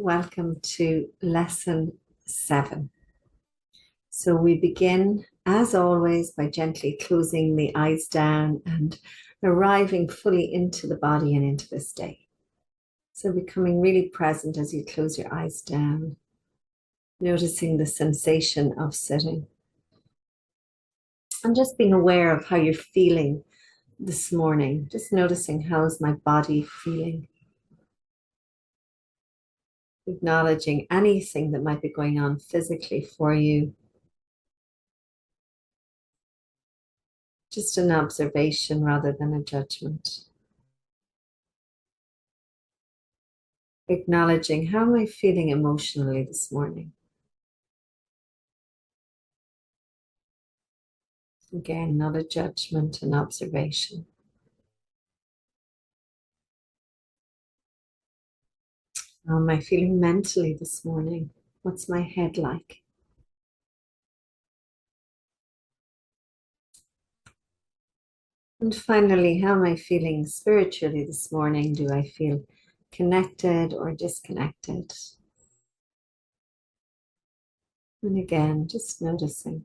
welcome to lesson 7. So we begin, as always, by gently closing the eyes down and arriving fully into the body and into this day. So becoming really present as you close your eyes down, noticing the sensation of sitting. And just being aware of how you're feeling this morning, just noticing how's my body feeling. Acknowledging anything that might be going on physically for you. Just an observation rather than a judgment. Acknowledging, how am I feeling emotionally this morning? Again, not a judgment, an observation. How am I feeling mentally this morning? What's my head like? And finally, how am I feeling spiritually this morning? Do I feel connected or disconnected? And again, just noticing.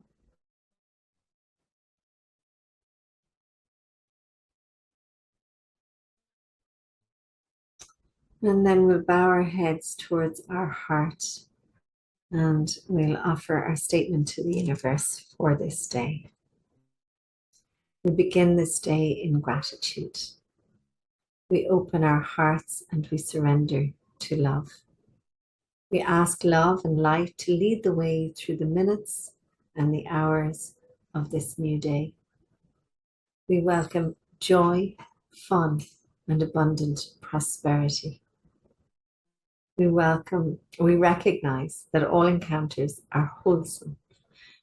And then we'll bow our heads towards our heart and we'll offer our statement to the universe for this day. We begin this day in gratitude. We open our hearts and we surrender to love. We ask love and light to lead the way through the minutes and the hours of this new day. We welcome joy, fun, and abundant prosperity. We recognize that all encounters are wholesome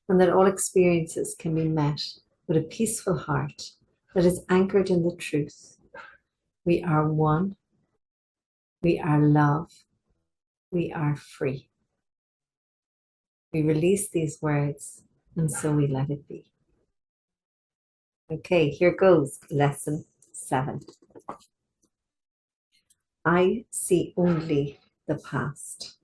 and that all experiences can be met with a peaceful heart that is anchored in the truth. We are one, we are love, we are free. We release these words and so we let it be. Okay, here goes lesson 7. I see only the past.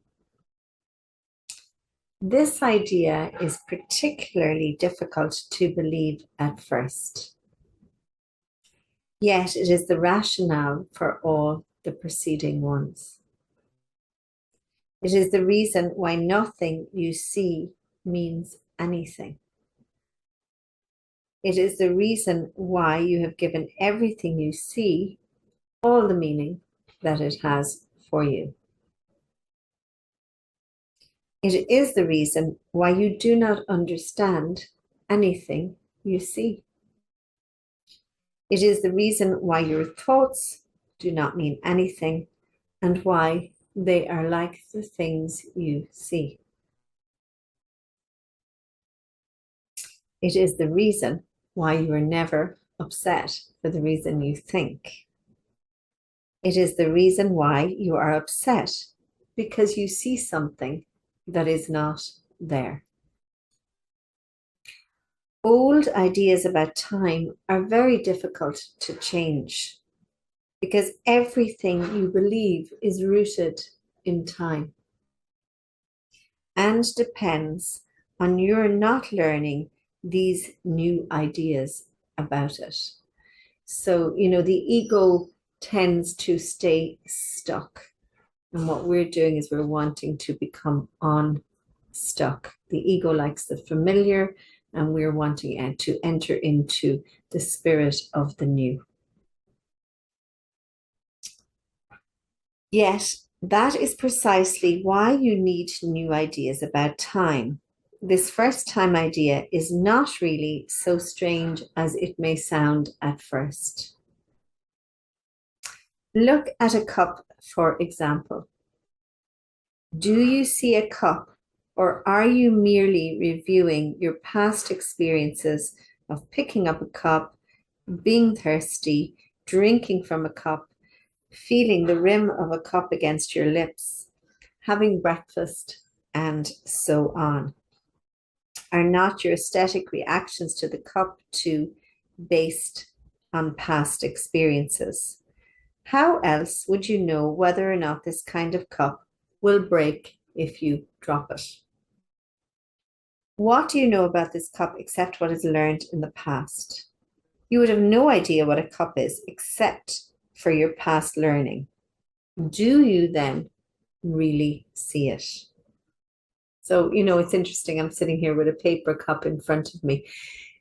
This idea is particularly difficult to believe at first. Yet it is the rationale for all the preceding ones. It is the reason why nothing you see means anything. It is the reason why you have given everything you see all the meaning that it has for you. It is the reason why you do not understand anything you see. It is the reason why your thoughts do not mean anything and why they are like the things you see. It is the reason why you are never upset for the reason you think. It is the reason why you are upset because you see something that is not there. Old ideas about time are very difficult to change because everything you believe is rooted in time and depends on your not learning these new ideas about it. So, the ego tends to stay stuck. And what we're doing is we're wanting to become unstuck. The ego likes the familiar, and we're wanting to enter into the spirit of the new. Yet, that is precisely why you need new ideas about time. This first time idea is not really so strange as it may sound at first. Look at a cup, for example. Do you see a cup, or are you merely reviewing your past experiences of picking up a cup, being thirsty, drinking from a cup, feeling the rim of a cup against your lips, having breakfast, and so on? Are not your aesthetic reactions to the cup too based on past experiences? How else would you know whether or not this kind of cup will break if you drop it. What do you know about this cup except what is learned in the past? You would have no idea what a cup is except for your past learning. Do you then really see it? So, it's interesting. I'm sitting here with a paper cup in front of me.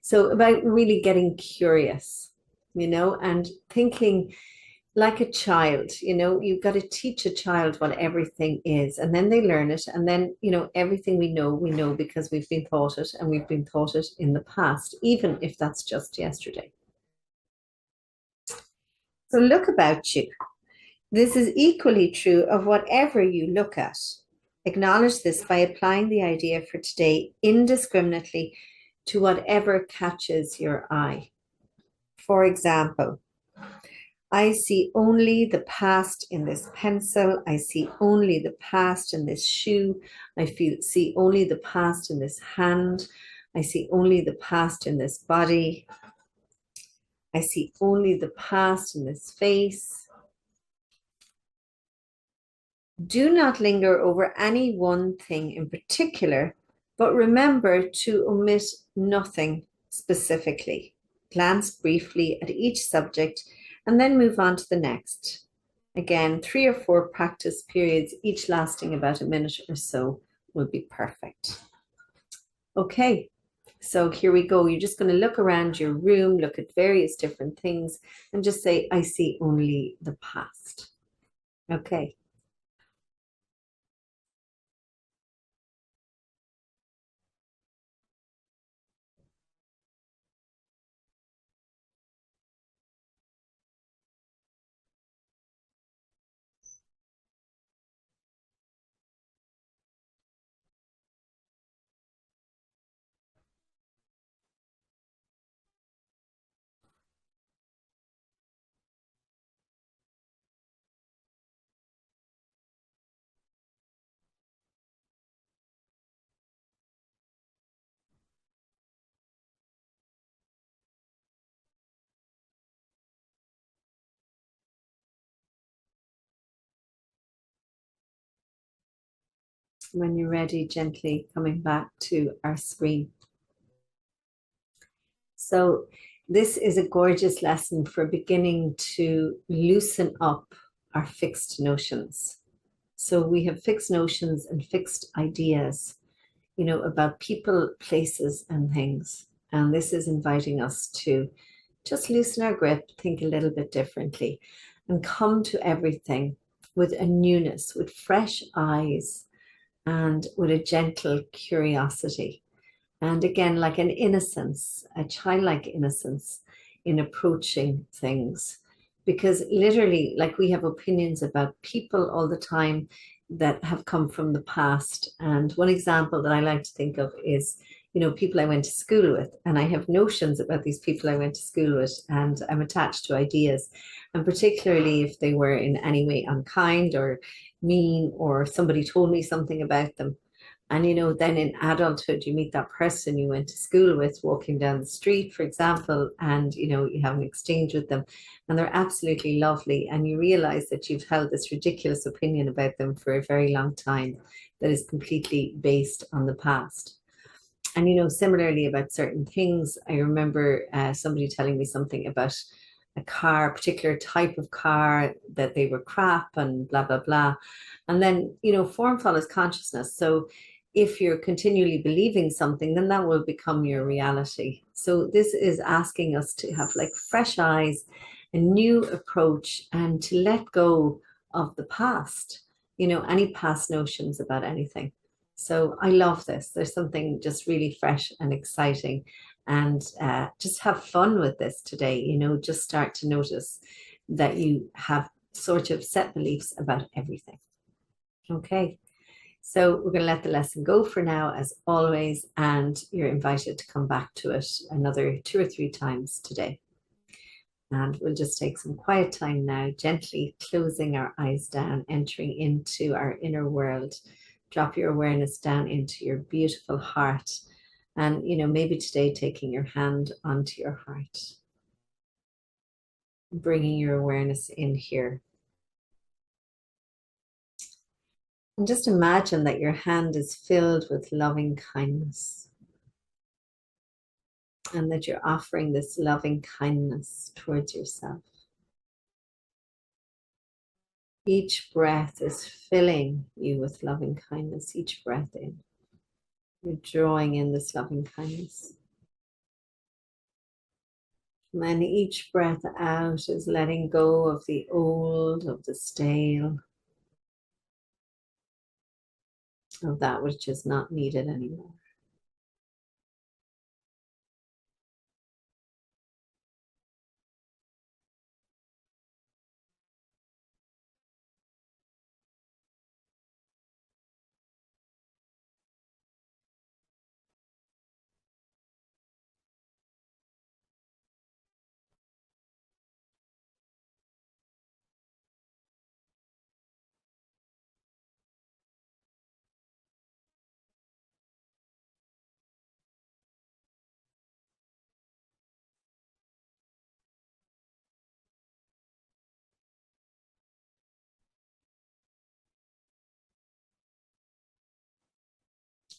So, about really getting curious, and thinking like a child, you've got to teach a child what everything is, and then they learn it. And then, everything we know because we've been taught it, and we've been taught it in the past, even if that's just yesterday. So, look about you. This is equally true of whatever you look at. Acknowledge this by applying the idea for today indiscriminately to whatever catches your eye. For example, I see only the past in this pencil. I see only the past in this shoe. See only the past in this hand. I see only the past in this body. I see only the past in this face. Do not linger over any one thing in particular, but remember to omit nothing specifically. Glance briefly at each subject and then move on to the next. Again, 3 or 4 practice periods, each lasting about a minute or so, will be perfect. Okay, so here we go. You're just going to look around your room, look at various different things, and just say, I see only the past. Okay. When you're ready, gently coming back to our screen. So this is a gorgeous lesson for beginning to loosen up our fixed notions. So we have fixed notions and fixed ideas, about people, places, and things. And this is inviting us to just loosen our grip, think a little bit differently, and come to everything with a newness, with fresh eyes, and with a gentle curiosity. And again, like an innocence, a childlike innocence in approaching things. Because literally, like we have opinions about people all the time that have come from the past. And one example that I like to think of is, people I went to school with, and I have notions about these people I went to school with, and I'm attached to ideas. And particularly if they were in any way unkind or mean, or somebody told me something about them. And, then in adulthood, you meet that person you went to school with walking down the street, for example, and, you have an exchange with them and they're absolutely lovely. And you realize that you've held this ridiculous opinion about them for a very long time that is completely based on the past. And, similarly about certain things, I remember somebody telling me something about a car, a particular type of car, that they were crap and blah, blah, blah. And then, form follows consciousness. So if you're continually believing something, then that will become your reality. So this is asking us to have like fresh eyes, a new approach, and to let go of the past, any past notions about anything. So I love this. There's something just really fresh and exciting. And just have fun with this today, just start to notice that you have sort of set beliefs about everything. Okay. So we're going to let the lesson go for now, as always, and you're invited to come back to it another 2 or 3 times today. And we'll just take some quiet time now, gently closing our eyes down, entering into our inner world. Drop your awareness down into your beautiful heart. And, maybe today taking your hand onto your heart, bringing your awareness in here. And just imagine that your hand is filled with loving kindness and that you're offering this loving kindness towards yourself. Each breath is filling you with loving kindness. Each breath in, you're drawing in this loving kindness. And then each breath out is letting go of the old, of the stale, of that which is not needed anymore.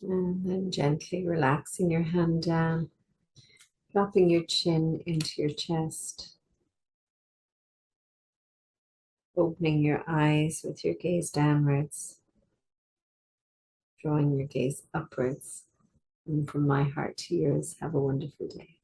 And then gently relaxing your hand down, dropping your chin into your chest, opening your eyes with your gaze downwards, drawing your gaze upwards. And from my heart to yours, have a wonderful day.